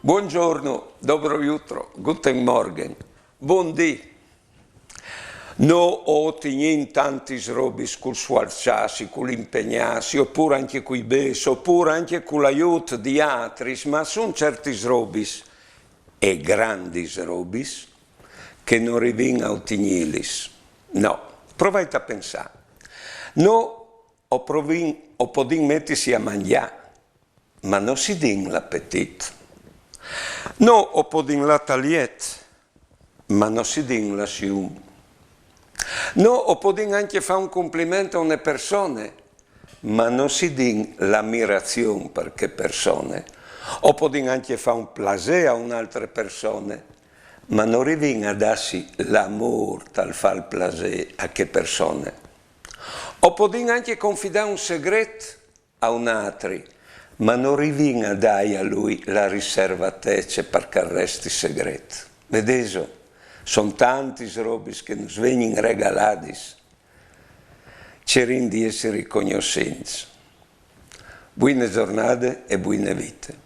Buongiorno, dobro jutro, guten morgen, buondì. No ho tignin tanti robis col sforzarsi, con l'impegnarsi, oppure anche coi bes, oppure anche con l'aiuto di altri, ma sono certi robis e grandi robis che non rivin a ottignilis. No, provate a pensare. No o podin mettersi a mangiare, ma non si din l'appetito. No o podin la tagliet, ma non si din la sium. No o podin anche fare un complimento a una persona, ma non si din l'ammirazione per che persone. O podin anche fare un piacere a un'altra persona, ma non rivin a darsi l'amore tal fa il piacere a che persone. O podin anche confidare un segreto a un altro, ma non rivin a dare a lui la riservatezza perché resti segreto. Vedete? Sono tanti robis che non vengono regalati, cercando di essere riconoscenti. Buone giornate e buone vite.